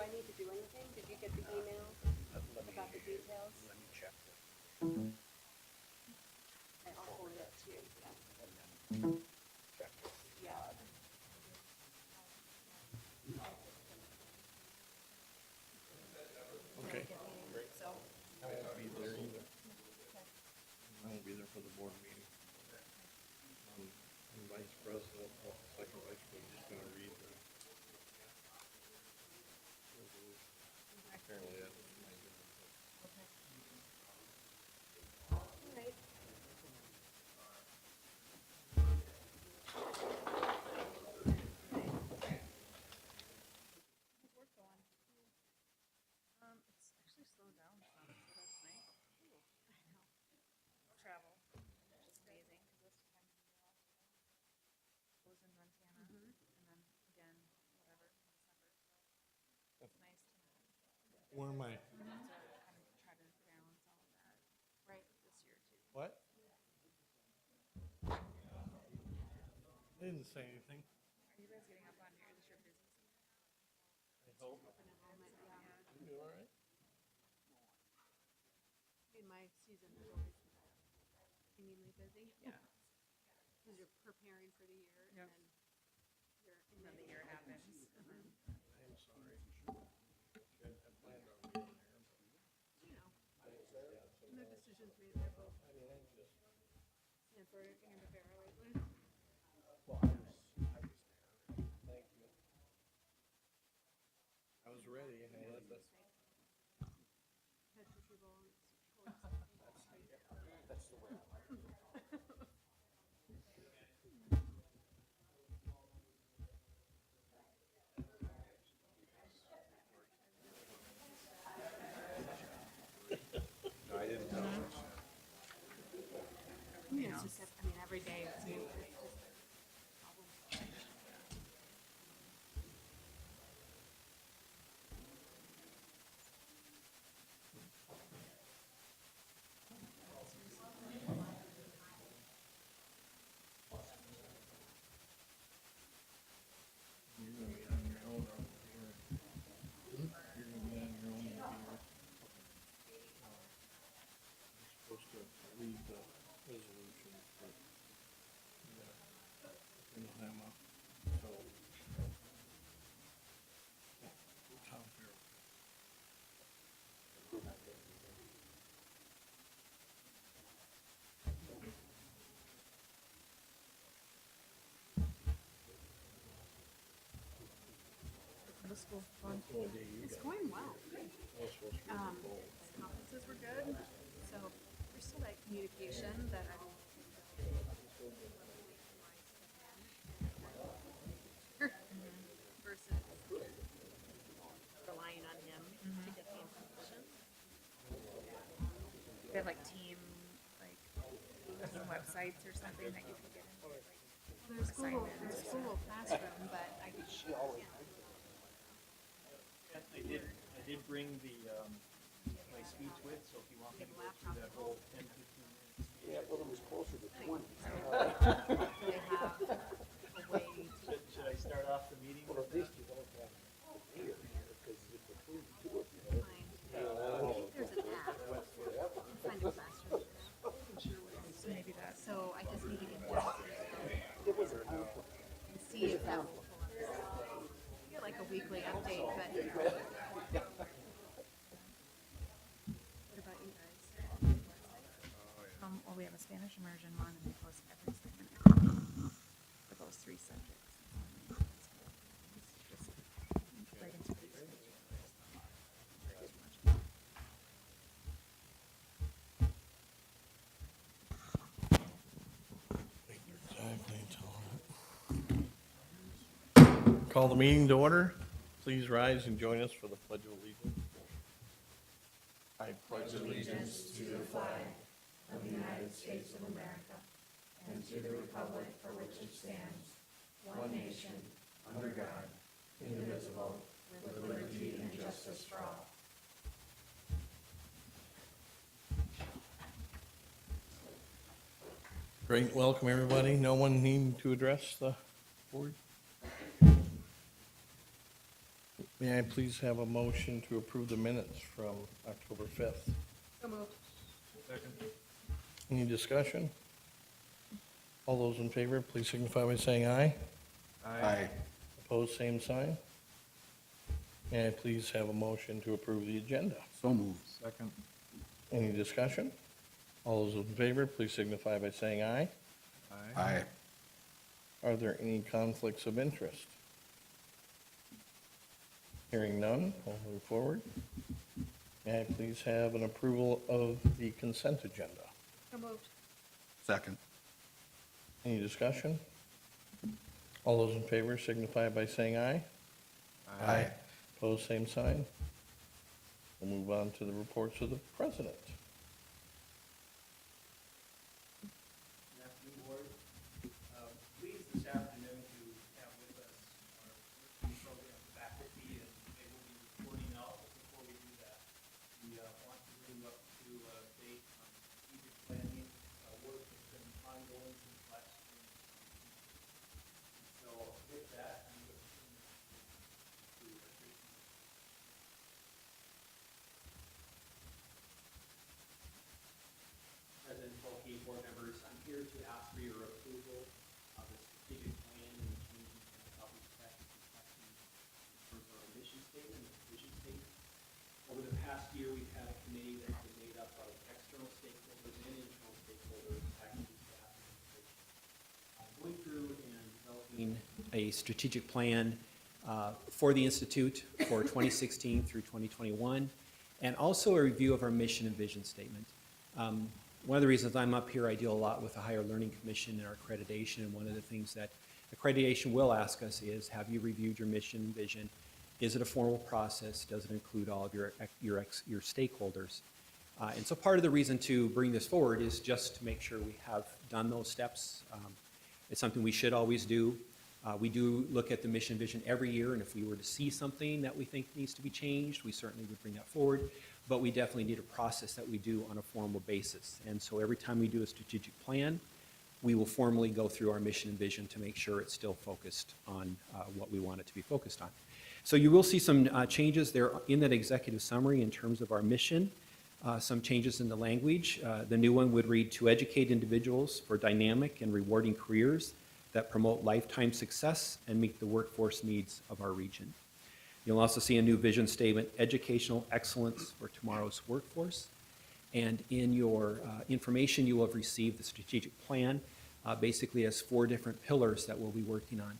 I need to do anything? Did you get the email about the details? Let me check. Okay, I'll forward it to you. Check. Yeah. Okay. So, I won't be there either. I won't be there for the board meeting. I'm vice president, second vice president, just gonna read the resolution. Apparently that was my job. okay. All right. How's work going? It's actually slowed down some, so that's nice. I know. Travel, which is amazing, because this time of year I was in Montana, and then again, whatever, in December, so it's nice to not Where am I? have to kind of try to balance all of that, right, this year too. What? I didn't say anything. Are you guys getting up on here, is this your busy season? I hope. You do all right? In my season is always seemingly busy. Yeah. Because you're preparing for the year Yep. and then you're in And then the year happens, and then, I'm sorry. I planned on being there, you know, no decisions made there, both but I mean, I just, Sanford and Rivera lately. well, I was there. Thank you. I was ready. I had the, Head retrieval and it's That's the way I like it. No, I didn't know. you know, it's just, I mean, every day it's new. It's just problem. you're gonna be on your own over here. You're gonna be on your own over here. You're supposed to read the resolution, but bring them up, so. Tom Farrell. the school fund. That's the only day you It's got. going well. That's supposed to be the goal. Conferences were good, so there's still that communication that I don't think versus relying on him to get the information. They have like team websites or something that you can get into, like, Well, there's Google Classroom, but I can't. I did bring the, my speech with, so if you want me to go through that whole 10, 15 minutes. Yeah, well, it was closer to 20. They have a way to Should I start off the meeting Well, with at least you don't have a mayor here, because if the two of you, find. I think there's an app. You can find a classroom. so maybe that's. So I just need to get this it was a conflict. and see if that will pull up. You get like a weekly update, but. What about you guys? Well, we have a Spanish immersion one, and we post every second hour for those 3 subjects. It's just right into the Exactly. Call the meeting to order. Please rise and join us for the Pledge of Allegiance. I pledge allegiance to the flag of the United States of America and to the republic for which it stands, one nation, under God, indivisible, with liberty and justice for all. Great, welcome everybody. No one needing to address the board? May I please have a motion to approve the minutes from October 5th? So moved. Second. Any discussion? All those in favor, please signify by saying aye. Aye. Opposed, same sign. May I please have a motion to approve the agenda? So moved. Second. Any discussion? All those in favor, please signify by saying aye. Aye. Are there any conflicts of interest? Hearing none, I'll move forward. May I please have an approval of the consent agenda? So moved. Second. Any discussion? All those in favor signify by saying aye. Aye. Opposed, same sign. We'll move on to the reports of the president. Good afternoon, Board. Pleased this afternoon to have with us our Nursing Program faculty, and they will be reporting out. But before we do that, we want to bring you up to date on strategic planning work that's been ongoing since last spring. So with that, I'm going to turn to President Polkey, board members, I'm here to ask for your approval of the strategic plan and the changes in how we practice discussion in terms of our mission statement and vision statement. Over the past year, we've had a committee that's been made up of external stakeholders and internal stakeholders, faculty, staff, and administration. Going through and developing a strategic plan for the Institute for 2016 through 2021, and also a review of our mission and vision statement. One of the reasons I'm up here, I deal a lot with the Higher Learning Commission and our accreditation, and one of the things that accreditation will ask us is, have you reviewed your mission and vision? Is it a formal process? Does it include all of your stakeholders? And so part of the reason to bring this forward is just to make sure we have done those steps. It's something we should always do. We do look at the mission and vision every year, and if we were to see something that we think needs to be changed, we certainly would bring that forward. But we definitely need a process that we do on a formal basis. And so every time we do a strategic plan, we will formally go through our mission and vision to make sure it's still focused on what we want it to be focused on. So you will see some changes there in that executive summary in terms of our mission, some changes in the language. The new one would read, to educate individuals for dynamic and rewarding careers that promote lifetime success and meet the workforce needs of our region. You'll also see a new vision statement, educational excellence for tomorrow's workforce. And in your information, you will have received the strategic plan, basically has 4 different pillars that we'll be working on.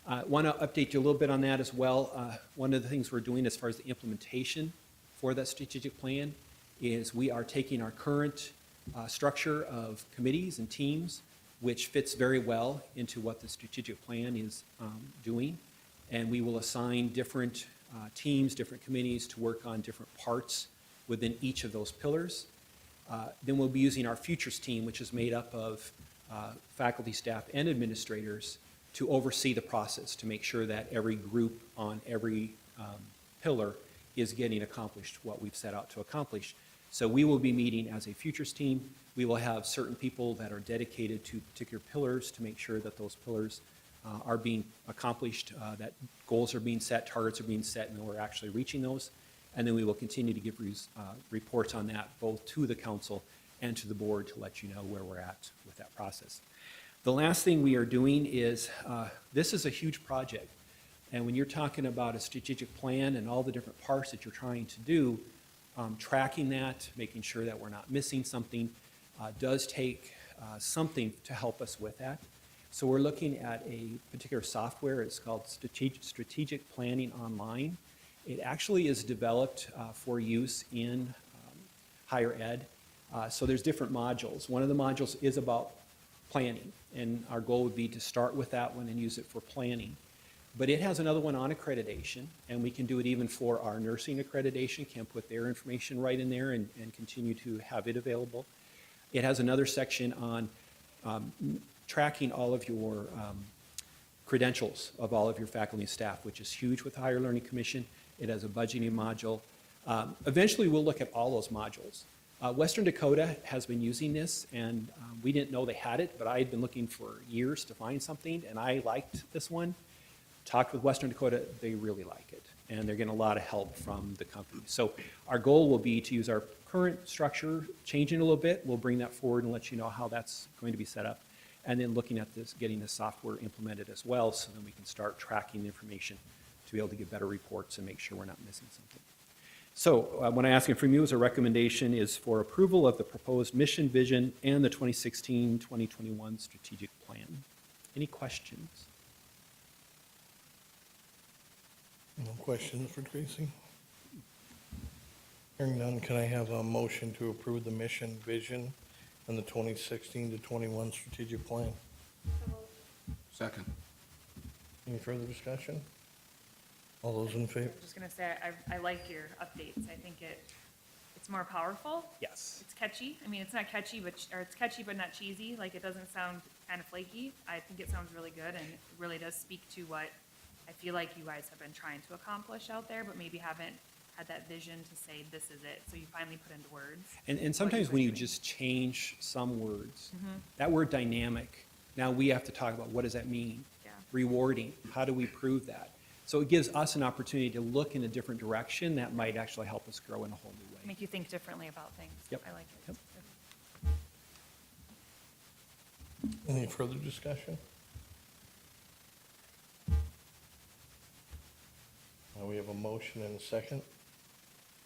I want to update you a little bit on that as well. One of the things we're doing as far as the implementation for that strategic plan is we are taking our current structure of committees and teams, which fits very well into what the strategic plan is doing. And we will assign different teams, different committees to work on different parts within each of those pillars. Then we'll be using our futures team, which is made up of faculty, staff, and administrators to oversee the process, to make sure that every group on every pillar is getting accomplished what we've set out to accomplish. So we will be meeting as a futures team. We will have certain people that are dedicated to particular pillars to make sure that those pillars are being accomplished, that goals are being set, targets are being set, and we're actually reaching those. And then we will continue to give reports on that both to the council and to the board to let you know where we're at with that process. The last thing we are doing is, this is a huge project. And when you're talking about a strategic plan and all the different parts that you're trying to do, tracking that, making sure that we're not missing something, does take something to help us with that. So we're looking at a particular software. It's called Strategic Planning Online. It actually is developed for use in higher ed. So there's different modules. One of the modules is about planning, and our goal would be to start with that one and use it for planning. But it has another one on accreditation, and we can do it even for our nursing accreditation, can put their information right in there and continue to have it available. It has another section on tracking all of your credentials of all of your faculty and staff, which is huge with the Higher Learning Commission. It has a budgeting module. Eventually, we'll look at all those modules. Western Dakota has been using this, and we didn't know they had it, but I had been looking for years to find something, and I liked this one. Talked with Western Dakota, they really like it. and they're getting a lot of help from the company. So our goal will be to use our current structure, change it a little bit. We'll bring that forward and let you know how that's going to be set up. And then looking at this, getting the software implemented as well, so then we can start tracking the information to be able to get better reports and make sure we're not missing something. So what I'm asking from you as a recommendation is for approval of the proposed mission, vision, and the 2016-2021 strategic plan. Any questions? No questions for Tracy? Hearing none, can I have a motion to approve the mission, vision, and the 2016 to 21 strategic plan? Second. Any further discussion? All those in favor? I'm just gonna say, I like your updates. I think it's more powerful. Yes. It's catchy. I mean, it's not catchy, or it's catchy but not cheesy. Like, it doesn't sound kind of flaky. I think it sounds really good, and it really does speak to what I feel like you guys have been trying to accomplish out there, but maybe haven't had that vision to say, this is it. So you finally put into words. And sometimes when you just change some words, Mm-hmm. that word dynamic, now we have to talk about what does that mean? Yeah. Rewarding, how do we prove that? So it gives us an opportunity to look in a different direction that might actually help us grow in a whole new way. Make you think differently about things. Yep. I like it. Yep. Any further discussion? We have a motion and a second.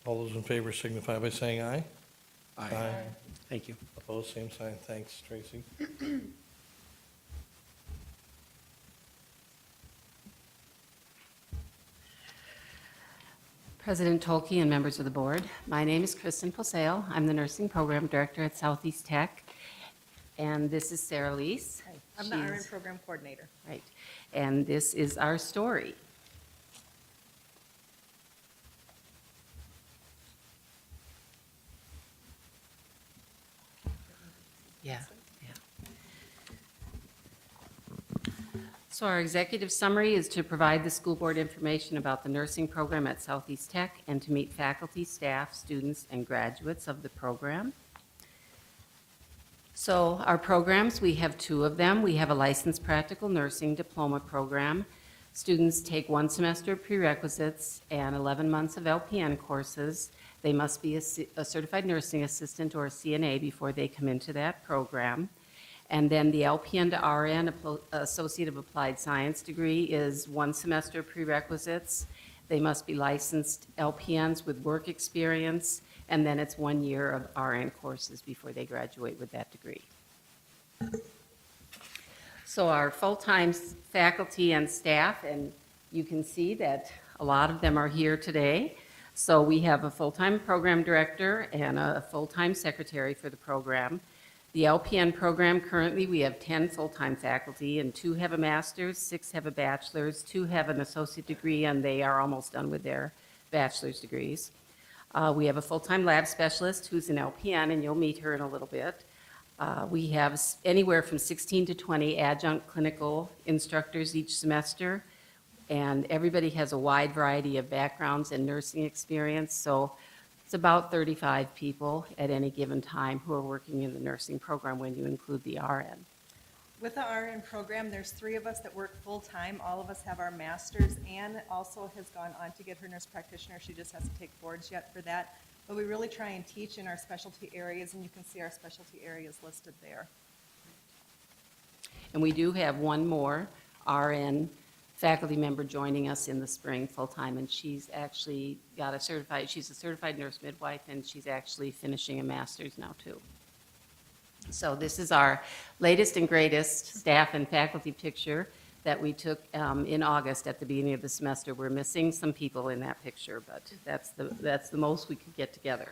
All those in favor signify by saying aye. Aye. Thank you. Opposed, same sign. Thanks, Tracy. President Tolkey and members of the board, my name is Kristen Poseo. I'm the nursing program director at Southeast Tech, and this is Sarah Leese. I'm the RN She's- program coordinator. Right, and this is our story. Yeah, yeah. So our executive summary is to provide the school board information about the nursing program at Southeast Tech and to meet faculty, staff, students, and graduates of the program. So our programs, we have two of them. We have a licensed practical nursing diploma program. Students take 1 semester of prerequisites and 11 months of LPN courses. They must be a certified nursing assistant or a CNA before they come into that program. And then the LPN to RN, Associate of Applied Science degree, is 1 semester of prerequisites. They must be licensed LPNs with work experience, and then it's 1 year of RN courses before they graduate with that degree. So our full-time faculty and staff, and you can see that a lot of them are here today. So we have a full-time program director and a full-time secretary for the program. The LPN program, currently, we have 10 full-time faculty, and 2 have a master's, 6 have a bachelor's, 2 have an associate degree, and they are almost done with their bachelor's degrees. We have a full-time lab specialist who's an LPN, and you'll meet her in a little bit. We have anywhere from 16 to 20 adjunct clinical instructors each semester, and everybody has a wide variety of backgrounds and nursing experience, so it's about 35 people at any given time who are working in the nursing program when you include the RN. With the RN program, there's 3 of us that work full-time. All of us have our masters. Anne also has gone on to get her nurse practitioner. She just has to take boards yet for that. But we really try and teach in our specialty areas, and you can see our specialty areas listed there. And we do have one more RN faculty member joining us in the spring full-time, and she's actually got she's a certified nurse midwife, and she's actually finishing a master's now too. So this is our latest and greatest staff and faculty picture that we took in August at the beginning of the semester. We're missing some people in that picture, but that's the most we could get together.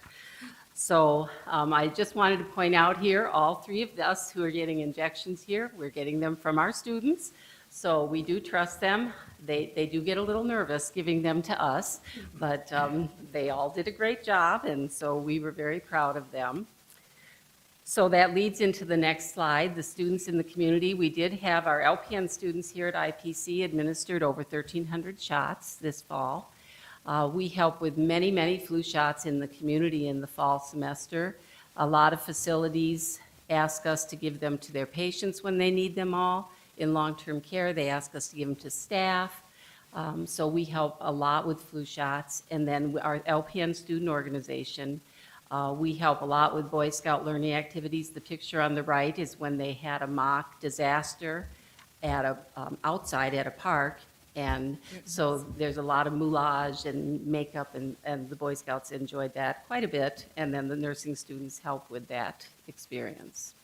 So I just wanted to point out here, all 3 of us who are getting injections here, we're getting them from our students. So we do trust them. They do get a little nervous giving them to us, but they all did a great job, and so we were very proud of them. So that leads into the next slide, the students in the community. We did have our LPN students here at IPC administered over 1,300 shots this fall. We help with many, many flu shots in the community in the fall semester. A lot of facilities ask us to give them to their patients when they need them all. In long-term care, they ask us to give them to staff. So we help a lot with flu shots. And then our LPN student organization, we help a lot with Boy Scout learning activities. The picture on the right is when they had a mock disaster at a, outside at a park. And so there's a lot of moulage and makeup, and the Boy Scouts enjoyed that quite a bit. And then the nursing students help with that experience.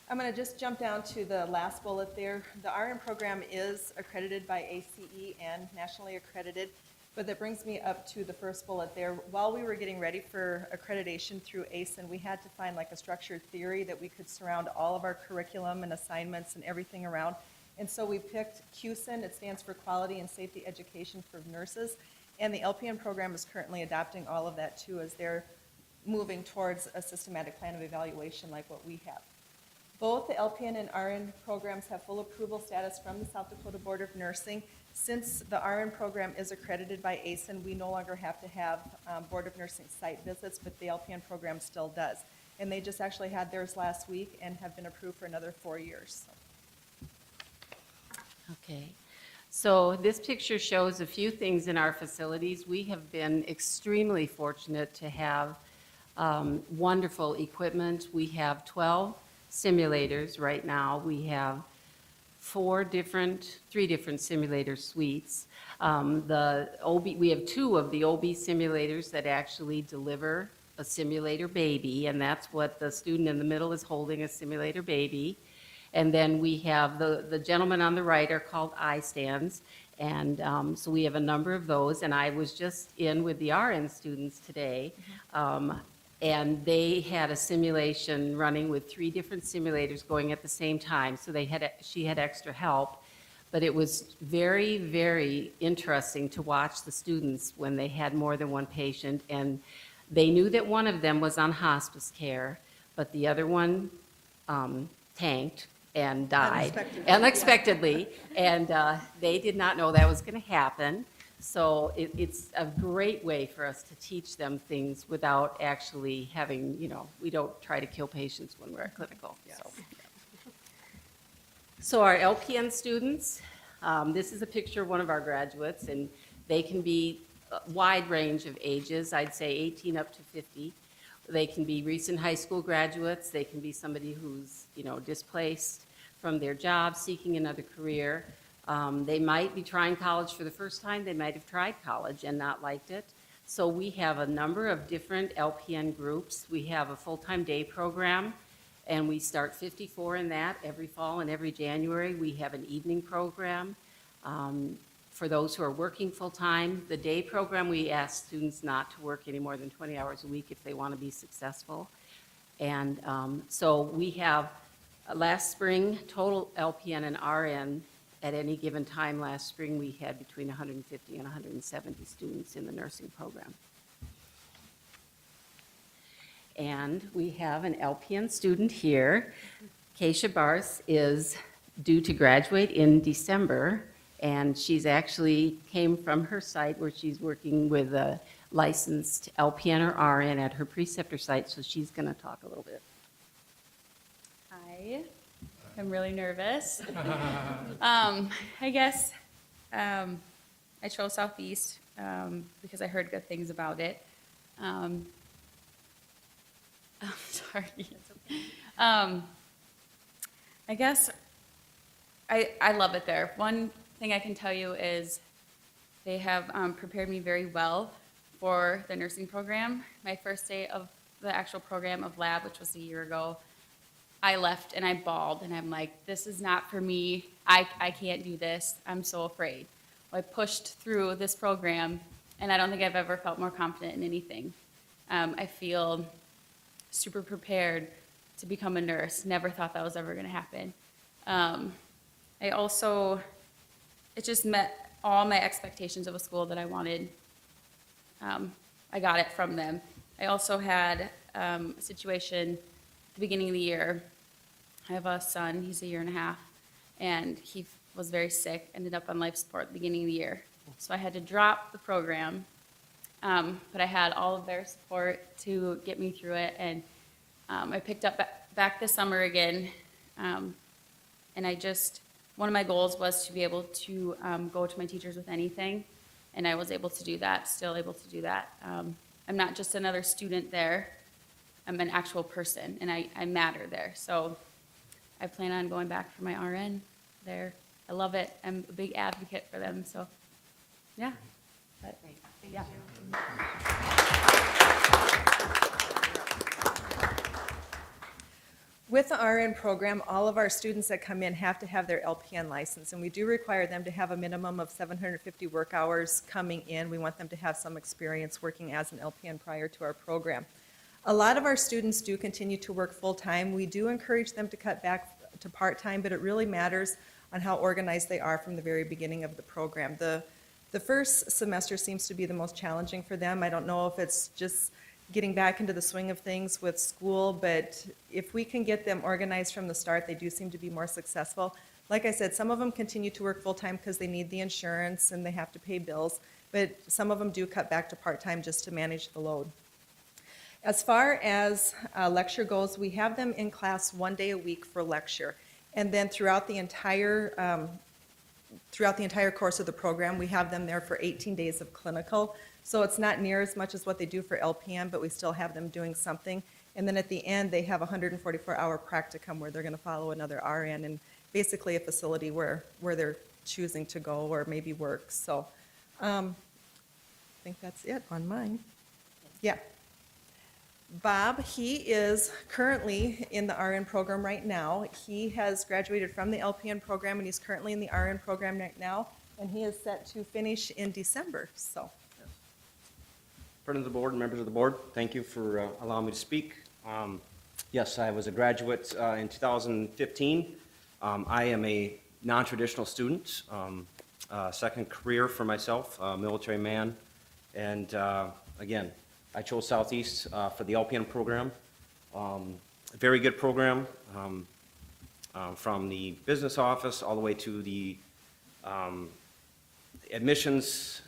I'm going to just jump down to the last bullet there. The RN program is accredited by ACE and nationally accredited, but that brings me up to the first bullet there. While we were getting ready for accreditation through ACE, we had to find like a structured theory that we could surround all of our curriculum and assignments and everything around. And so we picked QSIN. It stands for Quality and Safety Education for Nurses, and the LPN program is currently adopting all of that too, as they're moving towards a systematic plan of evaluation like what we have. Both the LPN and RN programs have full approval status from the South Dakota Board of Nursing. Since the RN program is accredited by ACEN, we no longer have to have Board of Nursing site visits, but the LPN program still does. And they just actually had theirs last week and have been approved for another 4 years. Okay. So this picture shows a few things in our facilities. We have been extremely fortunate to have wonderful equipment. We have 12 simulators right now. We have three different simulator suites. We have 2 of the OB simulators that actually deliver a simulator baby, and that's what the student in the middle is holding, a simulator baby. And then we have the gentlemen on the right are called iStands, and so we have a number of those. And I was just in with the RN students today, and they had a simulation running with 3 different simulators going at the same time. So she had extra help, but it was very, very interesting to watch the students when they had more than one patient, and they knew that one of them was on hospice care, but the other one tanked and died unexpectedly, and they did not know that was going to happen. So it's a great way for us to teach them things without actually having, we don't try to kill patients when we're at clinical. Yes. So our LPN students, this is a picture of one of our graduates, and they can be a wide range of ages, I'd say 18 up to 50. They can be recent high school graduates. They can be somebody who's, displaced from their job, seeking another career. They might be trying college for the first time. They might have tried college and not liked it. So we have a number of different LPN groups. We have a full-time day program, and we start 54 in that every fall and every January. We have an evening program. For those who are working full-time, the day program, we ask students not to work any more than 20 hours a week if they want to be successful. And so we have, last spring, total LPN and RN at any given time last spring, we had between 150 and 170 students in the nursing program. And we have an LPN student here. Keisha Barth is due to graduate in December, and she's actually came from her site where she's working with a licensed LPN or RN at her preceptor site, so she's going to talk a little bit. Hi, I'm really nervous. I guess I chose Southeast because I heard good things about it. I'm sorry. I guess I love it there. One thing I can tell you is they have prepared me very well for the nursing program. My first day of the actual program of lab, which was a year ago, I left and I bawled, and I'm like, this is not for me. I can't do this. I'm so afraid. Well, I pushed through this program, and I don't think I've ever felt more confident in anything. I feel super prepared to become a nurse. Never thought that was ever going to happen. It just met all my expectations of a school that I wanted. I got it from them. I also had a situation at the beginning of the year. I have a son, he's a year and a half, and he was very sick, ended up on life support at the beginning of the year. So I had to drop the program, but I had all of their support to get me through it, and I picked up back this summer again, and I just one of my goals was to be able to go to my teachers with anything, and I was able to do that, still able to do that. I'm not just another student there, I'm an actual person, and I matter there. So I plan on going back for my RN there. I love it. I'm a big advocate for them, so, yeah. But, yeah. With the RN program, all of our students that come in have to have their LPN license, and we do require them to have a minimum of 750 work hours coming in. We want them to have some experience working as an LPN prior to our program. A lot of our students do continue to work full-time. We do encourage them to cut back to part-time, but it really matters on how organized they are from the very beginning of the program. The first semester seems to be the most challenging for them. I don't know if it's just getting back into the swing of things with school, but if we can get them organized from the start, they do seem to be more successful. Like I said, some of them continue to work full-time because they need the insurance and they have to pay bills, but some of them do cut back to part-time just to manage the load. As far as lecture goes, we have them in class 1 day a week for lecture, and then throughout the entire course of the program, we have them there for 18 days of clinical. So it's not near as much as what they do for LPN, but we still have them doing something. And then at the end, they have a 144-hour practicum where they're going to follow another RN in basically a facility where they're choosing to go or maybe work. So I think that's it on mine. Yeah. Bob, he is currently in the RN program right now. He has graduated from the LPN program, and he's currently in the RN program right now, and he is set to finish in December, so. Friends of the board, members of the board, thank you for allowing me to speak. Yes, I was a graduate in 2015. I am a non-traditional student, second career for myself, military man, and again, I chose Southeast for the LPN program. A very good program, from the business office all the way to the admissions,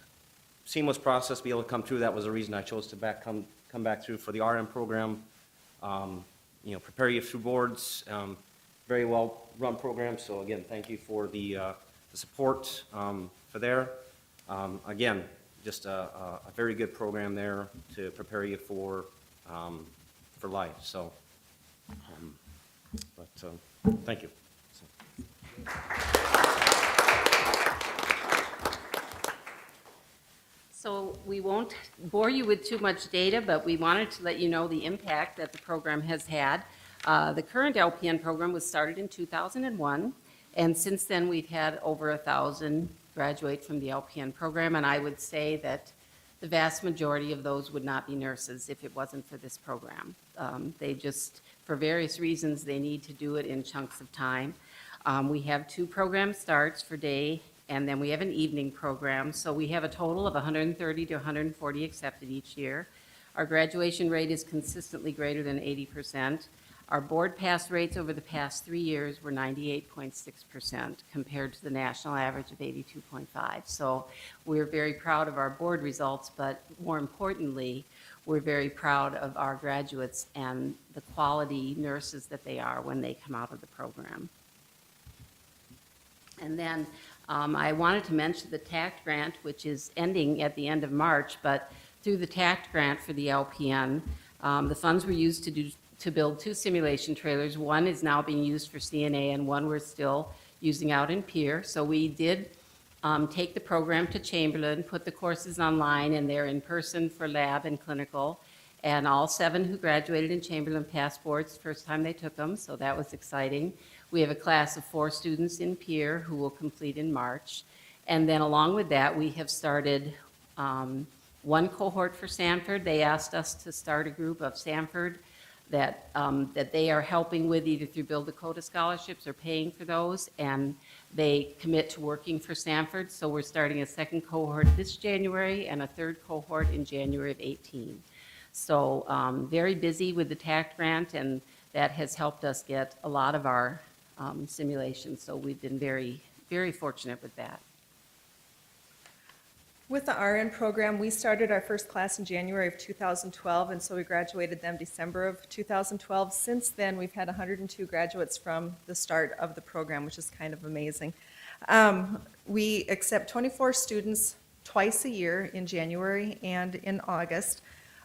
seamless process to be able to come through. That was the reason I chose to come back through for the RN program. You know, prepare you through boards, very well run program. So again, thank you for the support for there. Again, just a very good program there to prepare you for life. So, thank you. So we won't bore you with too much data, but we wanted to let you know the impact that the program has had. The current LPN program was started in 2001, and since then we've had over 1,000 graduate from the LPN program, and I would say that the vast majority of those would not be nurses if it wasn't for this program. They just, for various reasons, they need to do it in chunks of time. We have 2 program starts for day, and then we have an evening program. So we have a total of 130 to 140 accepted each year. Our graduation rate is consistently greater than 80%. Our board pass rates over the past 3 years were 98.6% compared to the national average of 82.5. So we're very proud of our board results, but more importantly, we're very proud of our graduates and the quality nurses that they are when they come out of the program. And then I wanted to mention the TACT grant, which is ending at the end of March, but through the TACT grant for the LPN, the funds were used to build 2 simulation trailers. One is now being used for CNA, and one we're still using out in Pierre. So we did take the program to Chamberlain, put the courses online, and they're in person for lab and clinical. And all 7 who graduated in Chamberlain passed boards the first time they took them, so that was exciting. We have a class of 4 students in Pierre who will complete in March. And then along with that, we have started 1 cohort for Sanford. They asked us to start a group of Sanford that they are helping with either through Build Dakota scholarships or paying for those, and they commit to working for Sanford. So we're starting a 2nd cohort this January and a 3rd cohort in January of 18. So very busy with the TACT grant, and that has helped us get a lot of our simulations. So we've been very, very fortunate with that. With the RN program, we started our first class in January of 2012, and so we graduated them December of 2012. Since then, we've had 102 graduates from the start of the program, which is kind of amazing. We accept 24 students twice a year in January and in August.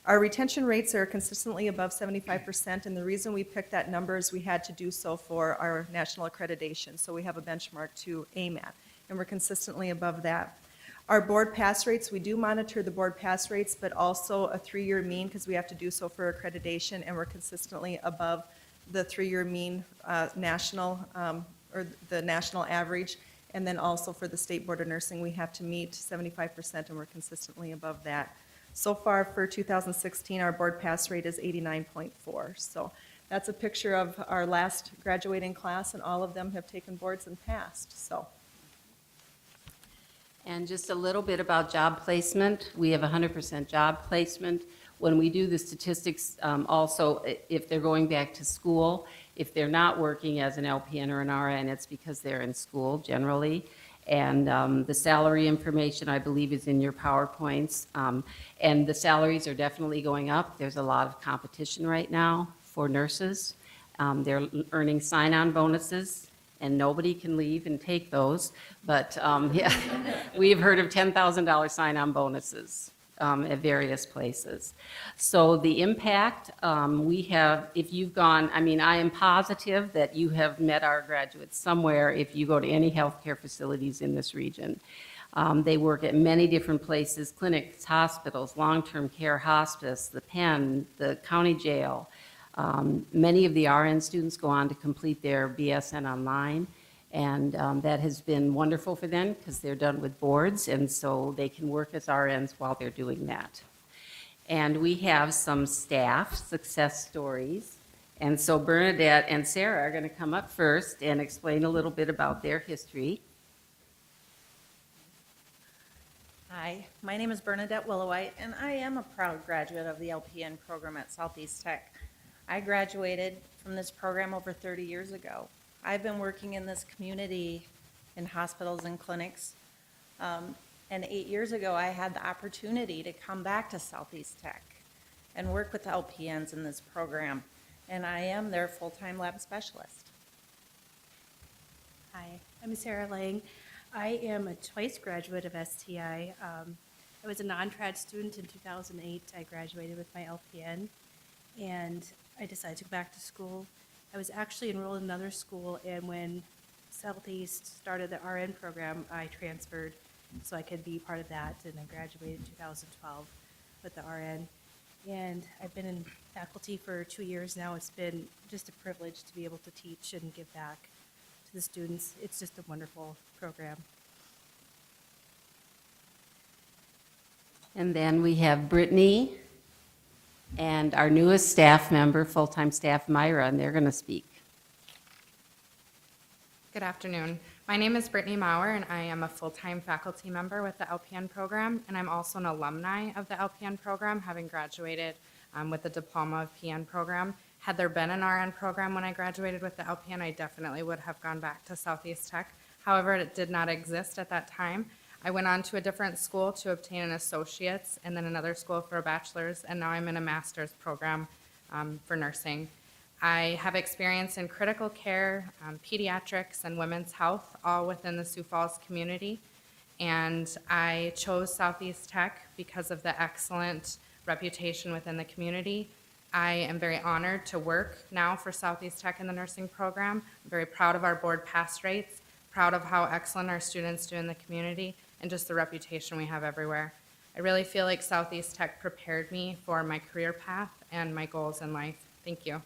Our retention rates are consistently above 75%, and the reason we picked that number is we had to do so for our national accreditation, so we have a benchmark to aim at, and we're consistently above that. Our board pass rates, we do monitor the board pass rates, but also a 3-year mean, because we have to do so for accreditation, and we're consistently above the 3-year mean national, or the national average. And then also for the State Board of Nursing, we have to meet 75%, and we're consistently above that. So far for 2016, our board pass rate is 89.4. So that's a picture of our last graduating class, and all of them have taken boards and passed, so. And just a little bit about job placement. We have 100% job placement. When we do the statistics, also, if they're going back to school, if they're not working as an LPN or an RN, it's because they're in school generally. And the salary information, I believe, is in your PowerPoints. And the salaries are definitely going up. There's a lot of competition right now for nurses. They're earning sign-on bonuses, and nobody can leave and take those. But yeah, we've heard of $10,000 sign-on bonuses at various places. So the impact, we have, if you've gone, I mean, I am positive that you have met our graduates somewhere if you go to any healthcare facilities in this region. They work at many different places, clinics, hospitals, long-term care, hospice, the Penn, the county jail. Many of the RN students go on to complete their BSN online, and that has been wonderful for them because they're done with boards, and so they can work as RNs while they're doing that. And we have some staff success stories, and so Bernadette and Sarah are going to come up first and explain a little bit about their history. Hi, my name is Bernadette Willowite, and I am a proud graduate of the LPN program at Southeast Tech. I graduated from this program over 30 years ago. I've been working in this community in hospitals and clinics, and 8 years ago I had the opportunity to come back to Southeast Tech and work with LPNs in this program, and I am their full-time lab specialist. Hi, I'm Sarah Lang. I am a twice graduate of STI. I was a non-trad student in 2008. I graduated with my LPN, and I decided to go back to school. I was actually enrolled in another school, and when Southeast started the RN program, I transferred so I could be part of that, and I graduated in 2012 with the RN. And I've been in faculty for 2 years now. It's been just a privilege to be able to teach and give back to the students. It's just a wonderful program. And then we have Brittany and our newest staff member, full-time staff, Myra, and they're going to speak. Good afternoon. My name is Brittany Maurer, and I am a full-time faculty member with the LPN program, and I'm also an alumni of the LPN program, having graduated with the Diploma of PN program. Had there been an RN program when I graduated with the LPN, I definitely would have gone back to Southeast Tech. However, it did not exist at that time. I went on to a different school to obtain an associate's, and then another school for a bachelor's, and now I'm in a master's program for nursing. I have experience in critical care, pediatrics, and women's health, all within the Sioux Falls community. And I chose Southeast Tech because of the excellent reputation within the community. I am very honored to work now for Southeast Tech in the nursing program. I'm very proud of our board pass rates, proud of how excellent our students do in the community, and just the reputation we have everywhere. I really feel like Southeast Tech prepared me for my career path and my goals in life. Thank you.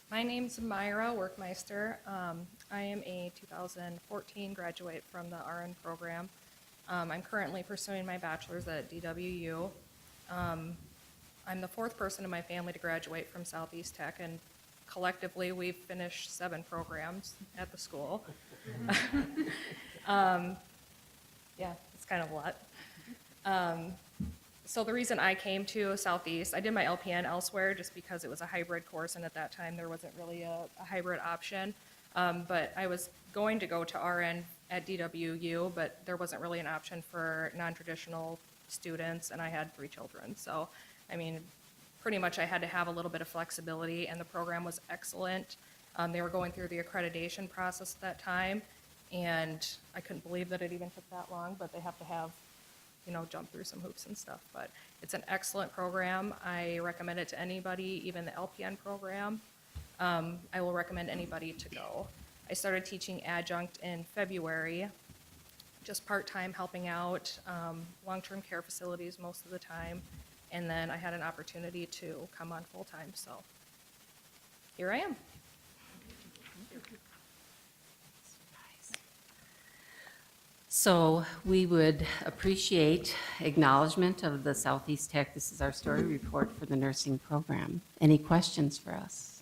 My name's Myra Workmeister. I am a 2014 graduate from the RN program. I'm currently pursuing my bachelor's at DWU. I'm the fourth person in my family to graduate from Southeast Tech, and collectively we've finished 7 programs at the school. Yeah, it's kind of a lot. So the reason I came to Southeast, I did my LPN elsewhere just because it was a hybrid course, and at that time there wasn't really a hybrid option. But I was going to go to RN at DWU, but there wasn't really an option for non-traditional students, and I had 3 children. So, I mean, pretty much I had to have a little bit of flexibility, and the program was excellent. They were going through the accreditation process at that time, and I couldn't believe that it even took that long, but they have to have, you know, jump through some hoops and stuff. But it's an excellent program. I recommend it to anybody, even the LPN program. I will recommend anybody to go. I started teaching adjunct in February, just part-time helping out, long-term care facilities most of the time. And then I had an opportunity to come on full-time, so here I am. So we would appreciate acknowledgement of the Southeast Tech. This is our story report for the nursing program. Any questions for us?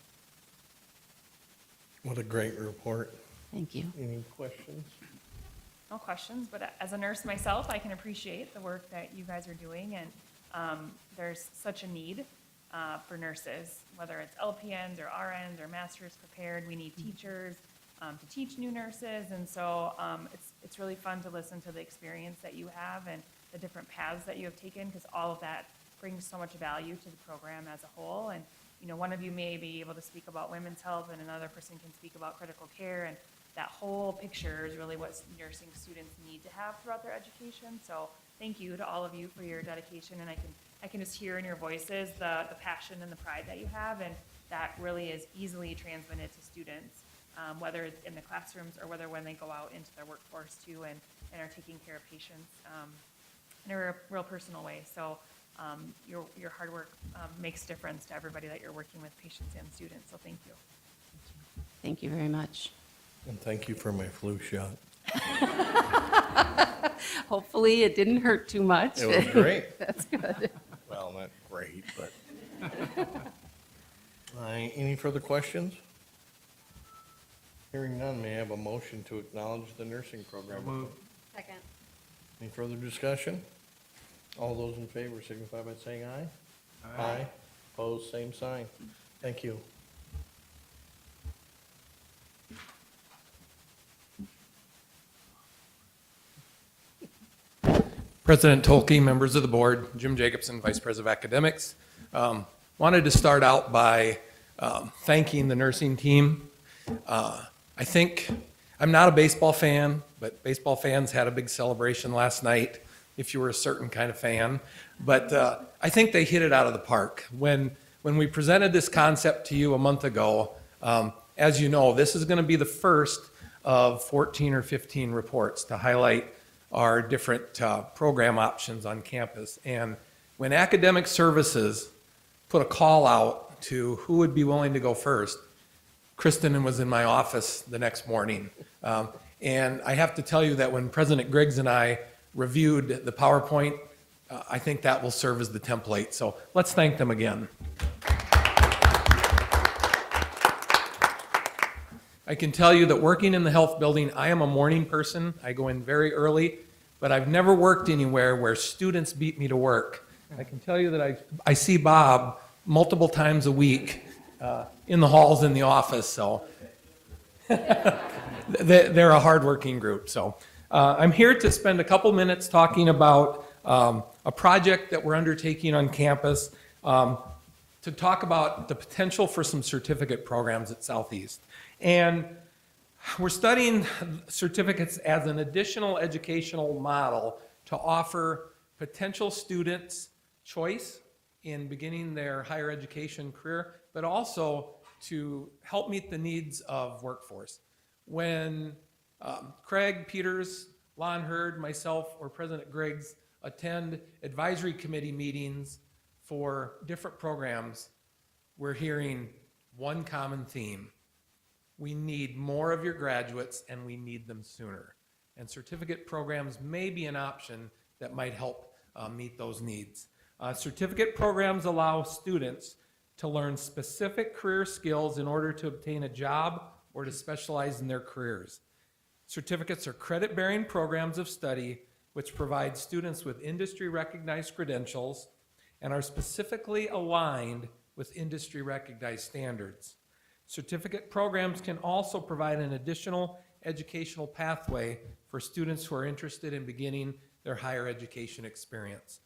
What a great report. Thank you. Any questions? No questions, but as a nurse myself, I can appreciate the work that you guys are doing, and there's such a need for nurses, whether it's LPNs or RNs or masters prepared. We need teachers to teach new nurses, and so it's really fun to listen to the experience that you have and the different paths that you have taken, because all of that brings so much value to the program as a whole. And you know, one of you may be able to speak about women's health, and another person can speak about critical care, and that whole picture is really what nursing students need to have throughout their education. So thank you to all of you for your dedication, and I can just hear in your voices the passion and the pride that you have, and that really is easily transmitted to students, whether it's in the classrooms or whether when they go out into their workforce too, and are taking care of patients in a real personal way. So your hard work makes a difference to everybody that you're working with, patients and students, so thank you. Thank you very much. And thank you for my flu shot. Hopefully it didn't hurt too much. It was great. That's good. Well, not great, but. Any further questions? Hearing none, may I have a motion to acknowledge the nursing program? Second. Any further discussion? All those in favor signify by saying aye. Aye. Opposed, same sign. Thank you. President Tolke, members of the board, Jim Jacobson, Vice President of Academics. Wanted to start out by thanking the nursing team. I think, I'm not a baseball fan, but baseball fans had a big celebration last night, if you were a certain kind of fan. But I think they hit it out of the park. When we presented this concept to you a month ago, as you know, this is going to be the first of 14 or 15 reports to highlight our different program options on campus. And when academic services put a call out to who would be willing to go first, Kristen was in my office the next morning. And I have to tell you that when President Griggs and I reviewed the PowerPoint, I think that will serve as the template. So let's thank them again. I can tell you that working in the health building, I am a morning person. I go in very early, but I've never worked anywhere where students beat me to work. I can tell you that I see Bob multiple times a week in the halls in the office, so they're a hardworking group. So I'm here to spend a couple minutes talking about a project that we're undertaking on campus to talk about the potential for some certificate programs at Southeast. And we're studying certificates as an additional educational model to offer potential students choice in beginning their higher education career, but also to help meet the needs of workforce. When Craig, Peters, Lon Hurd, myself, or President Griggs attend advisory committee meetings for different programs, we're hearing one common theme. We need more of your graduates, and we need them sooner. And certificate programs may be an option that might help meet those needs. Certificate programs allow students to learn specific career skills in order to obtain a job or to specialize in their careers. Certificates are credit-bearing programs of study which provide students with industry-recognized credentials and are specifically aligned with industry-recognized standards. Certificate programs can also provide an additional educational pathway for students who are interested in beginning their higher education experience.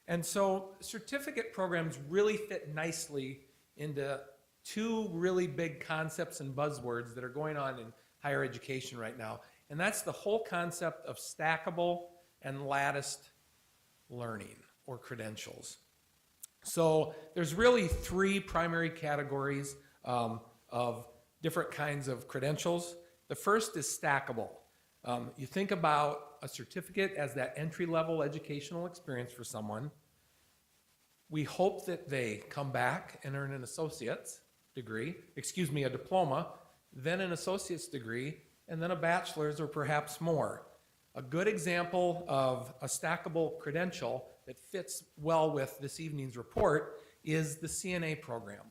And so certificate programs really fit nicely into two really big concepts and buzzwords that are going on in higher education right now. And that's the whole concept of stackable and latticed learning or credentials. So there's really three primary categories of different kinds of credentials. The first is stackable. You think about a certificate as that entry-level educational experience for someone. We hope that they come back and earn an associate's degree, a diploma, then an associate's degree, and then a bachelor's or perhaps more. A good example of a stackable credential that fits well with this evening's report is the Cna Program.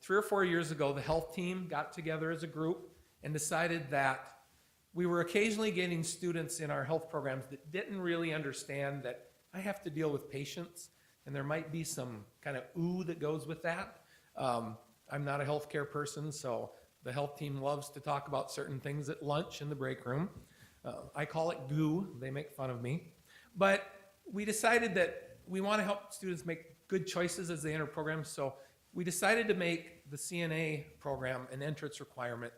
3 or 4 years ago, the health team got together as a group and decided that we were occasionally getting students in our health programs that didn't really understand that I have to deal with patients, and there might be some kind of ooh that goes with that. I'm not a healthcare person, so the health team loves to talk about certain things at lunch in the break room. I call it goo. They make fun of me. But we decided that we want to help students make good choices as they enter programs, so we decided to make the Cna program an entrance requirement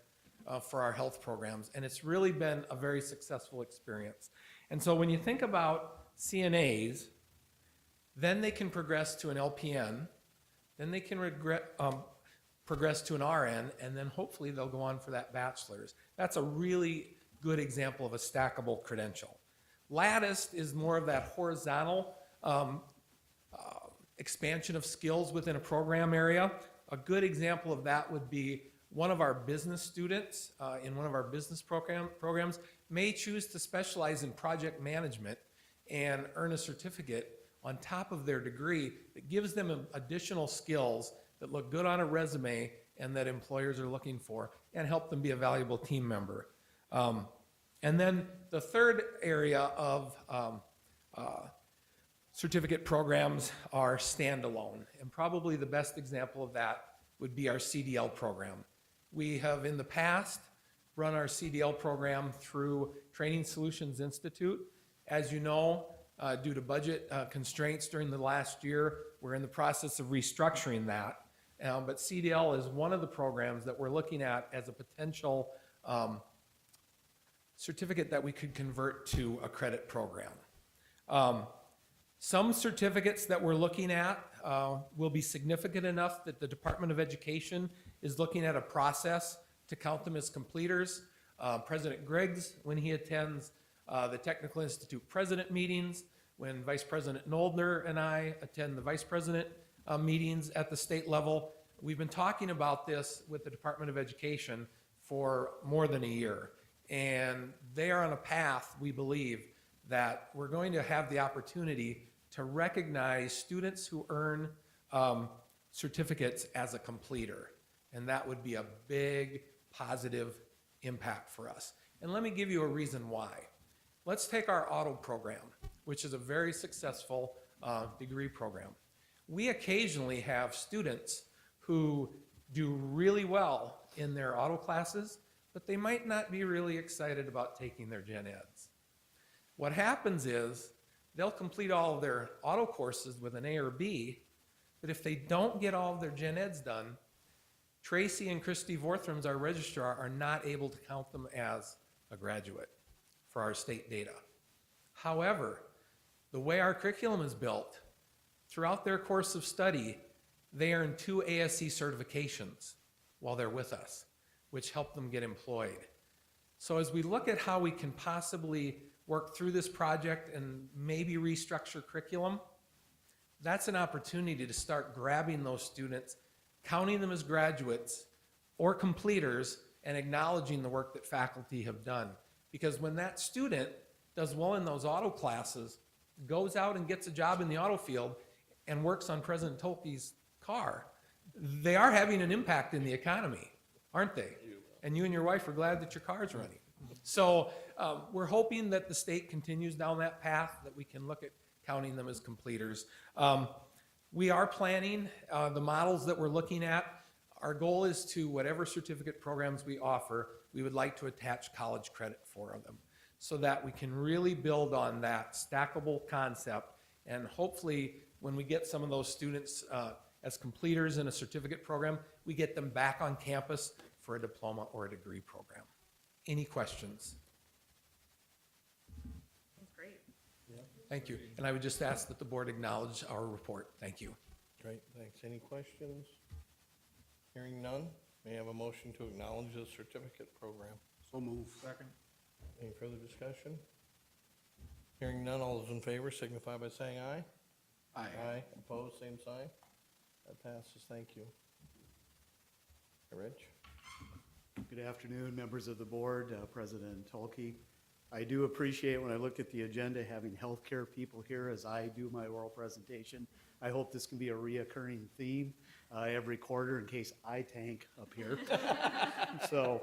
for our health programs, and it's really been a very successful experience. And so when you think about CNAs, then they can progress to an LPN, then they can progress to an RN, and then hopefully they'll go on for that bachelor's. That's a really good example of a stackable credential. Latticed is more of that horizontal expansion of skills within a program area. A good example of that would be one of our business students in one of our business programs may choose to specialize in project management and earn a certificate on top of their degree that gives them additional skills that look good on a resume and that employers are looking for and help them be a valuable team member. And then the third area of certificate programs are standalone. And probably the best example of that would be our CDL program. We have in the past run our CDL program through Training Solutions Institute. As you know, due to budget constraints during the last year, we're in the process of restructuring that. But CDL is one of the programs that we're looking at as a potential certificate that we could convert to a credit program. Some certificates that we're looking at will be significant enough that the Department of Education is looking at a process to count them as completers. President Griggs, when he attends the Technical Institute President meetings, when Vice President Noldner and I attend the Vice President meetings at the state level, we've been talking about this with the Department of Education for more than a year. And they are on a path, we believe, that we're going to have the opportunity to recognize students who earn certificates as a completer. And that would be a big positive impact for us. And let me give you a reason why. Let's take our auto program, which is a very successful degree program. We occasionally have students who do really well in their auto classes, but they might not be really excited about taking their gen eds. What happens is they'll complete all of their auto courses with an A or B, but if they don't get all of their gen eds done, Tracy and Christy Vorthrams, our registrar, are not able to count them as a graduate for our state data. However, the way our curriculum is built, throughout their course of study, they earn 2 ASC certifications while they're with us, which help them get employed. So as we look at how we can possibly work through this project and maybe restructure curriculum, that's an opportunity to start grabbing those students, counting them as graduates or completers, and acknowledging the work that faculty have done. Because when that student does well in those auto classes, goes out and gets a job in the auto field and works on President Tolke's car, they are having an impact in the economy, aren't they? And you and your wife are glad that your car's running. So we're hoping that the state continues down that path, that we can look at counting them as completers. We are planning the models that we're looking at. Our goal is to, whatever certificate programs we offer, we would like to attach college credit for them so that we can really build on that stackable concept. And hopefully, when we get some of those students as completers in a certificate program, we get them back on campus for a diploma or a degree program. Any questions? That's great. Thank you. And I would just ask that the board acknowledge our report. Thank you. Great, thanks. Any questions? Hearing none, may I have a motion to acknowledge the certificate program? So move. Second. Any further discussion? Hearing none, all those in favor signify by saying aye. Aye. Aye, opposed, same sign. That passes, thank you. Rich? Good afternoon, members of the board, President Tolke. I do appreciate when I looked at the agenda having healthcare people here as I do my oral presentation. I hope this can be a reoccurring theme every quarter in case I tank up here. So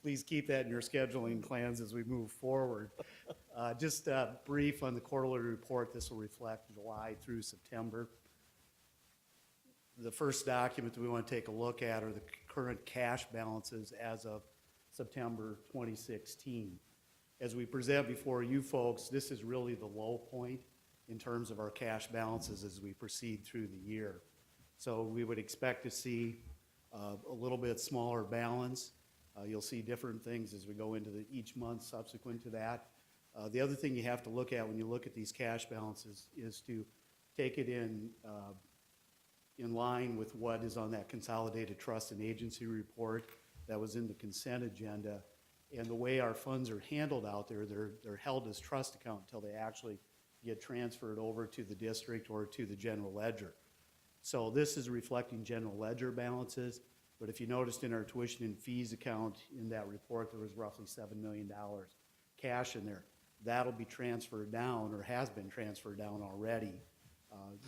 please keep that in your scheduling plans as we move forward. Just brief on the quarterly report. This will reflect July through September. The first document that we want to take a look at are the current cash balances as of September 2016. As we present before you folks, this is really the low point in terms of our cash balances as we proceed through the year. So we would expect to see a little bit smaller balance. You'll see different things as we go into each month subsequent to that. The other thing you have to look at when you look at these cash balances is to take it in line with what is on that consolidated trust and agency report that was in the consent agenda. And the way our funds are handled out there, they're held as trust account until they actually get transferred over to the district or to the general ledger. So this is reflecting general ledger balances, but if you noticed in our tuition and fees account in that report, there was roughly $7 million cash in there. That'll be transferred down, or has been transferred down already.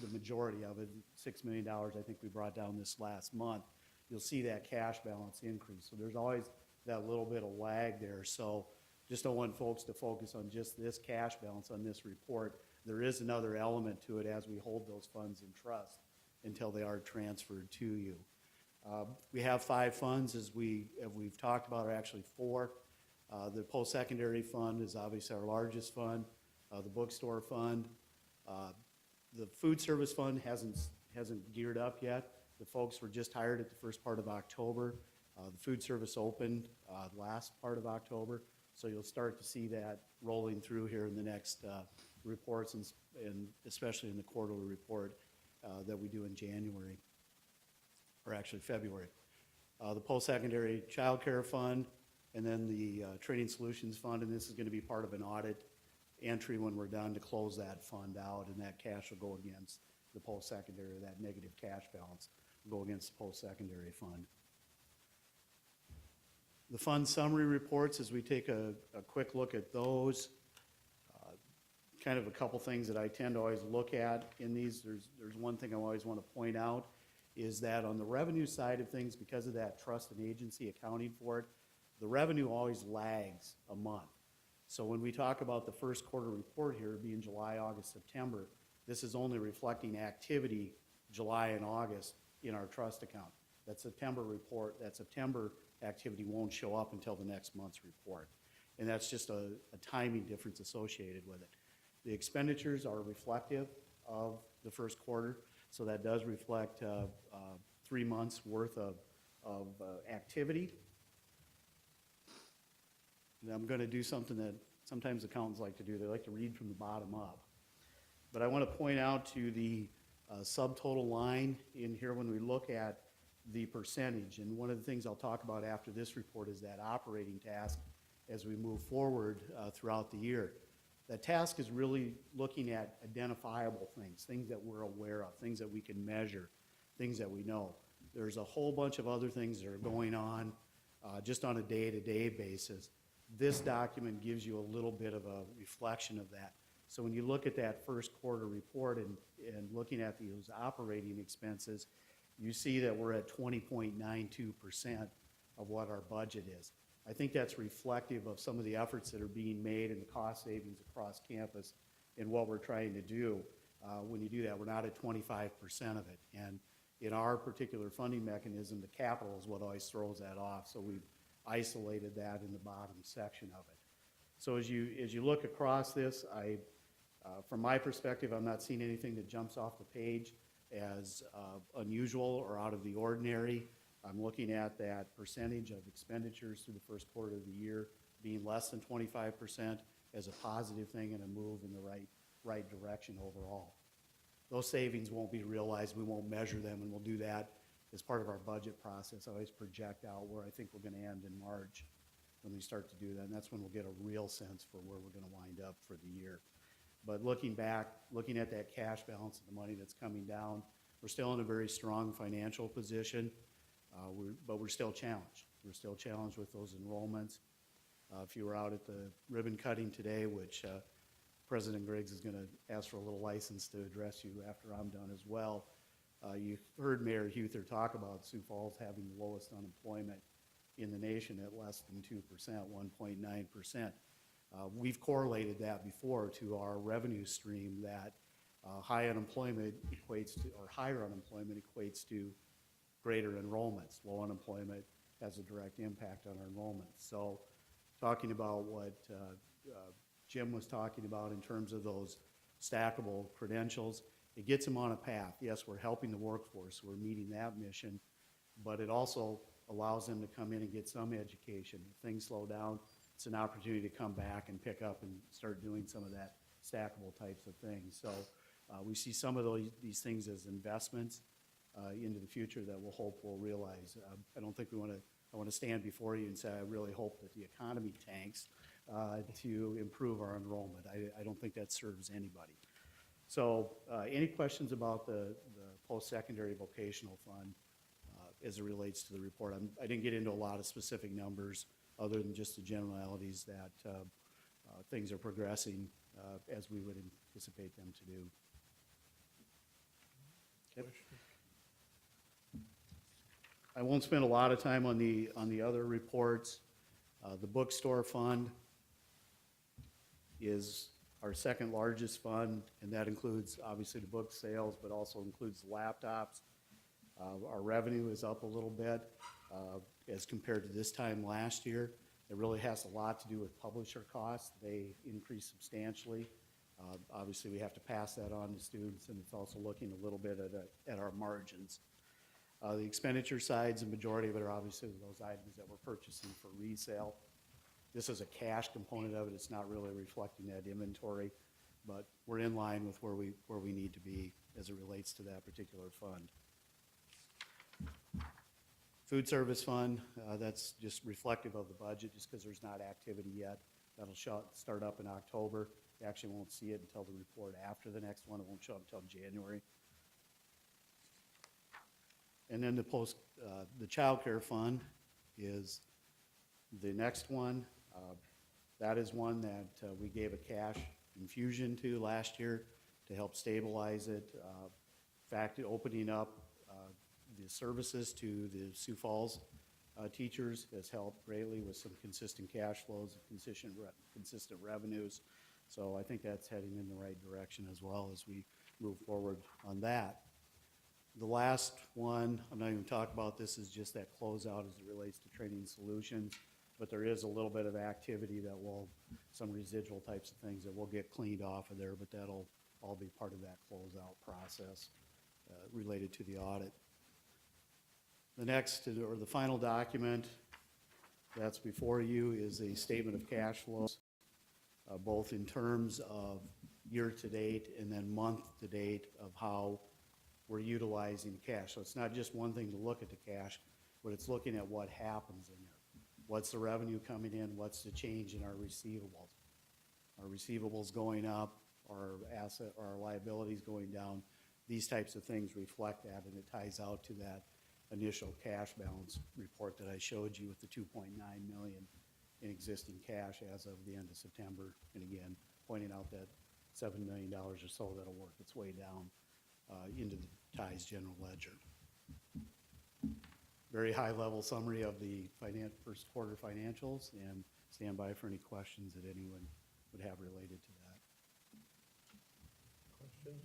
The majority of it, $6 million, I think we brought down this last month. You'll see that cash balance increase. So there's always that little bit of lag there. So just don't want folks to focus on just this cash balance on this report. There is another element to it as we hold those funds in trust until they are transferred to you. We have 5 funds, as we've talked about, are actually 4. The post-secondary fund is obviously our largest fund. The bookstore fund. The food service fund hasn't geared up yet. The folks were just hired at the first part of October. The food service opened last part of October, so you'll start to see that rolling through here in the next reports, and especially in the quarterly report that we do in January, or actually February. The post-secondary child care fund, and then the training solutions fund, and this is going to be part of an audit entry when we're done to close that fund out, and that cash will go against the post-secondary, that negative cash balance will go against the post-secondary fund. The fund summary reports, as we take a quick look at those, kind of a couple things that I tend to always look at in these. There's one thing I always want to point out, is that on the revenue side of things, because of that trust and agency accounting for it, the revenue always lags a month. So when we talk about the first quarter report here being July, August, September, this is only reflecting activity July and August in our trust account. That September report, that September activity won't show up until the next month's report. And that's just a timing difference associated with it. The expenditures are reflective of the first quarter, so that does reflect 3 months worth of activity. And I'm going to do something that sometimes accountants like to do. They like to read from the bottom up. But I want to point out to the subtotal line in here when we look at the percentage. And one of the things I'll talk about after this report is that operating task as we move forward throughout the year. That task is really looking at identifiable things, things that we're aware of, things that we can measure, things that we know. There's a whole bunch of other things that are going on just on a day-to-day basis. This document gives you a little bit of a reflection of that. So when you look at that first quarter report and looking at those operating expenses, you see that we're at 20.92% of what our budget is. I think that's reflective of some of the efforts that are being made and the cost savings across campus and what we're trying to do. When you do that, we're not at 25% of it. And in our particular funding mechanism, the capital is what always throws that off. So isolated that in the bottom section of it. So as you look across this, from my perspective, I'm not seeing anything that jumps off the page as unusual or out of the ordinary. I'm looking at that percentage of expenditures through the first quarter of the year being less than 25% as a positive thing and a move in the right direction overall. Those savings won't be realized, we won't measure them, and we'll do that as part of our budget process. I always project out where I think we're gonna end in March when we start to do that, and that's when we'll get a real sense for where we're gonna wind up for the year. But looking back, looking at that cash balance of the money that's coming down, we're still in a very strong financial position, but we're still challenged. We're still challenged with those enrollments. If you were out at the ribbon cutting today, which President Griggs is going to ask for a little license to address you after I'm done as well, you heard Mayor Huther talk about Sioux Falls having the lowest unemployment in the nation at less than 2%, 1.9%. We've correlated that before to our revenue stream that high unemployment equates to, or higher unemployment equates to greater enrollments. Low unemployment has a direct impact on our enrollments. So talking about what Jim was talking about in terms of those stackable credentials, it gets them on a path. Yes, we're helping the workforce, we're meeting that mission, but it also allows them to come in and get some education. If things slow down, it's an opportunity to come back and pick up and start doing some of that stackable types of things. So we see some of these things as investments into the future that we'll hope we'll realize. I don't think I want to stand before you and say I really hope that the economy tanks to improve our enrollment. I don't think that serves anybody. So any questions about the post-secondary vocational fund as it relates to the report? I didn't get into a lot of specific numbers other than just the generalities that things are progressing as we would anticipate them to do. Okay. I won't spend a lot of time on the other reports. The Bookstore Fund is our second largest fund, and that includes obviously the book sales, but also includes the laptops. Our revenue is up a little bit as compared to this time last year. It really has a lot to do with publisher costs. They increased substantially. Obviously, we have to pass that on to students, and it's also looking a little bit at our margins. The expenditure sides, the majority of it are obviously those items that we're purchasing for resale. This is a cash component of it. It's not really reflecting that inventory, but we're in line with where we need to be as it relates to that particular fund. Food service fund, that's just reflective of the budget just because there's not activity yet. That'll start up in October. You actually won't see it until the report after the next one. It won't show up until January. And then the child care fund is the next one. That is one that we gave a cash infusion to last year to help stabilize it. In fact, opening up the services to the Sioux Falls teachers has helped greatly with some consistent cash flows and consistent revenues. So I think that's heading in the right direction as well as we move forward on that. The last one, I'm not even talking about this, is just that closeout as it relates to training solutions, but there is a little bit of activity that will, some residual types of things that will get cleaned off of there, but that'll all be part of that closeout process related to the audit. The next, or the final document that's before you is a statement of cash flows, both in terms of year-to-date and then month-to-date of how we're utilizing cash. So it's not just one thing to look at the cash, but it's looking at what happens in there. What's the revenue coming in? What's the change in our receivables? Our receivables going up, our asset, or our liabilities going down. These types of things reflect that, and it ties out to that initial cash balance report that I showed you with the $2.9 million in existing cash as of the end of September. And again, pointing out that $7 million or so that'll work its way down into the TIE's general ledger. Very high-level summary of the first quarter financials, and stand by for any questions that anyone would have related to that. Questions?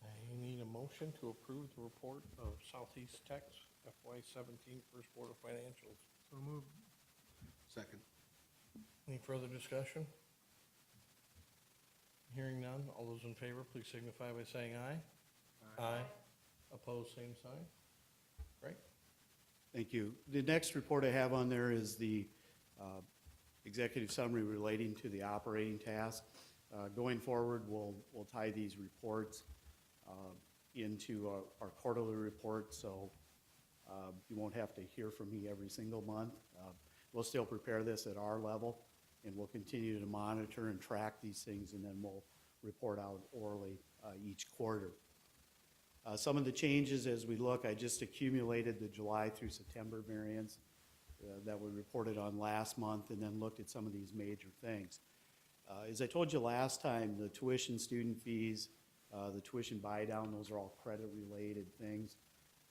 I need a motion. motion to approve the report of Southeast Tech's FY17 First Quarter Financials. So moved. Second. Any further discussion? Hearing none, all those in favor, please signify by saying aye. Aye. Opposed, same sign. Great. Thank you. The next report I have on there is the executive summary relating to the operating task. Going forward, we'll tie these reports into our quarterly report, so you won't have to hear from me every single month. We'll still prepare this at our level, and we'll continue to monitor and track these things, and then we'll report out orally each quarter. Some of the changes as we look, I just accumulated the July through September variance that we reported on last month, and then looked at some of these major things. As I told you last time, the tuition student fees, the tuition buy down, those are all credit related things.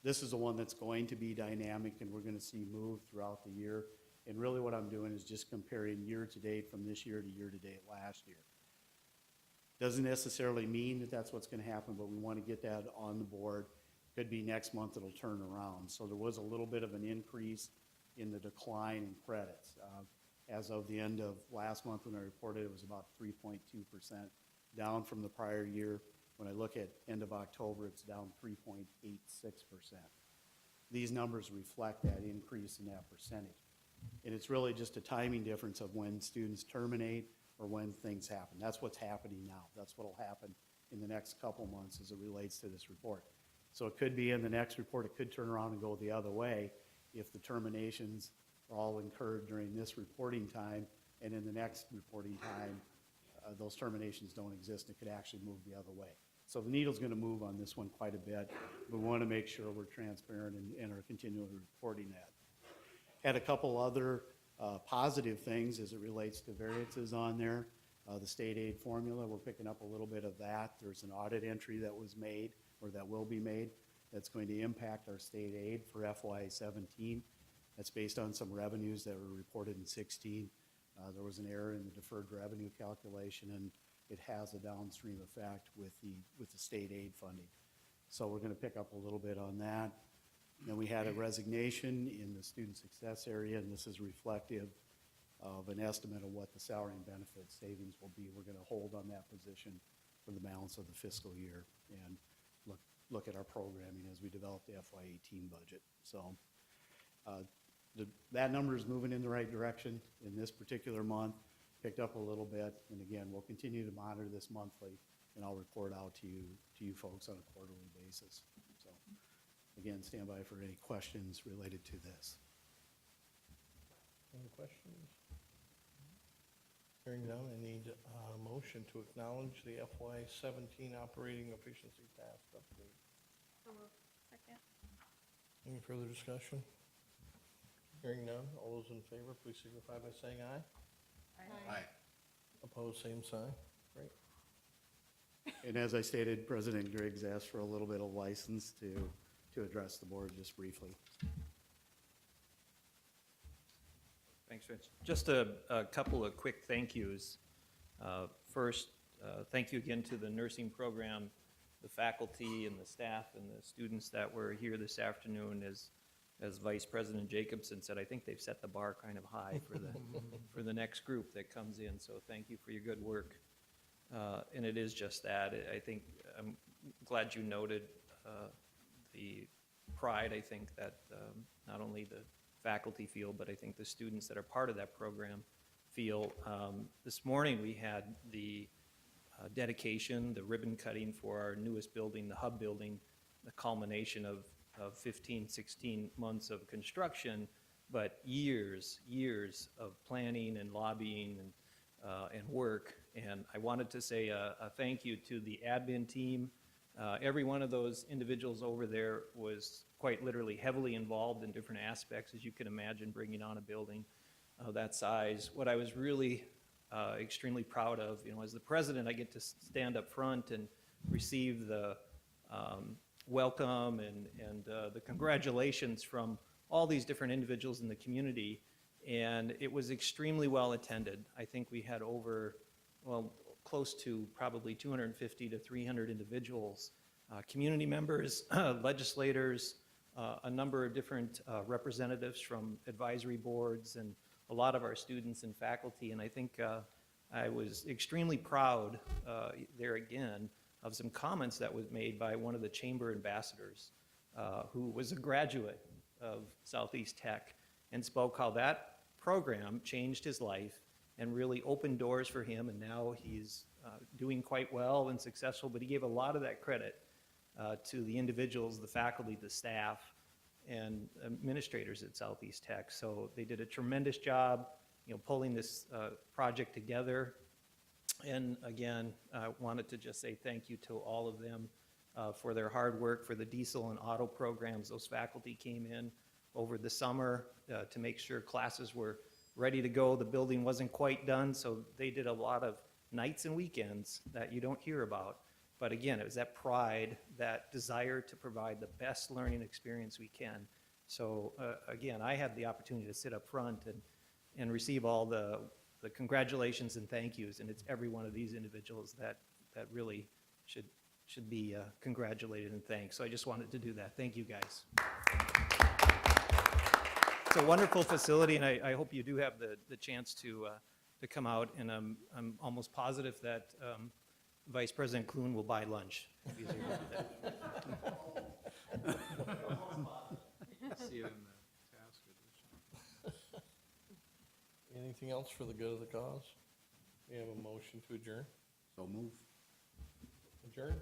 This is the one that's going to be dynamic, and we're going to see move throughout the year. And really what I'm doing is just comparing year to date from this year to date last year. Doesn't necessarily mean that that's what's going to happen, but we want to get that on the board. Could be next month it'll turn around. So there was a little bit of an increase in the decline in credits. As of the end of last month when I reported, it was about 3.2% down from the prior year. When I look at end of October, it's down 3.86%. These numbers reflect that increase in that percentage. And it's really just a timing difference of when students terminate or when things happen. That's what's happening now. That's what will happen in the next couple months as it relates to this report. So it could be in the next report, it could turn around and go the other way if the terminations are all incurred during this reporting time, and in the next reporting time, those terminations don't exist. It could actually move the other way. So the needle's going to move on this one quite a bit. We want to make sure we're transparent and are continually reporting that. Had a couple other positive things as it relates to variances on there. The state aid formula, we're picking up a little bit of that. There's an audit entry that was made, or that will be made, that's going to impact our state aid for FY17. That's based on some revenues that were reported in 16. There was an error in the deferred revenue calculation, and it has a downstream effect with the state aid funding. So we're going to pick up a little bit on that. Then we had a resignation in the student success area, and this is reflective of an estimate of what the salary and benefit savings will be. We're going to hold on that position for the balance of the fiscal year and look at our programming as we develop the FY18 budget. So that number is moving in the right direction in this particular month, picked up a little bit, and again, we'll continue to monitor this monthly, and I'll report out to you folks on a quarterly basis. So again, stand by for any questions related to this. Any questions? Hearing none, I need a motion to acknowledge the FY17 operating efficiency task update. Second. Any further discussion? Hearing none, all those in favor, please signify by saying aye. Aye. Opposed, same sign. Great. And as I stated, President Griggs asked for a little bit of license to address the board just briefly. Thanks, Rich. Just a couple of quick thank yous. First, thank you again to the nursing program, the faculty and the staff and the students that were here this afternoon. As Vice President Jacobson said, I think they've set the bar kind of high for the next group that comes in. So thank you for your good work. And it is just that. I think I'm glad you noted the pride, I think, that not only the faculty feel, but I think the students that are part of that program feel. This morning we had the dedication, the ribbon cutting for our newest building, the Hub building, the culmination of 15, 16 months of construction, but years of planning and lobbying and work. And I wanted to say a thank you to the admin team. Every one of those individuals over there was quite literally heavily involved in different aspects, as you can imagine, bringing on a building of that size. What I was really extremely proud of, as the president, I get to stand up front and receive the welcome and the congratulations from all these different individuals in the community. And it was extremely well attended. I think we had over, close to probably 250 to 300 individuals community members, legislators, a number of different representatives from advisory boards, and a lot of our students and faculty. And I think I was extremely proud there again of some comments that was made by one of the chamber ambassadors who was a graduate of Southeast Tech and spoke how that program changed his life and really opened doors for him, and now he's doing quite well and successful. But he gave a lot of that credit to the individuals, the faculty, the staff, and administrators at Southeast Tech. So they did a tremendous job, pulling this project together. And again, I wanted to just say thank you to all of them for their hard work, for the diesel and auto programs. Those faculty came in over the summer to make sure classes were ready to go. The building wasn't quite done, so they did a lot of nights and weekends that you don't hear about. But again, it was that pride, that desire to provide the best learning experience we can. So again, I had the opportunity to sit up front and receive all the congratulations and thank yous, and it's every one of these individuals that really should be congratulated and thanked. So I just wanted to do that. Thank you, guys. It's a wonderful facility, and I hope you do have the chance to come out, and I'm almost positive that Vice President Kloon will buy lunch. If he's able to do that. See you in the task edition. Anything else for the good of the cause? We have a motion to adjourn. So move. Adjourn.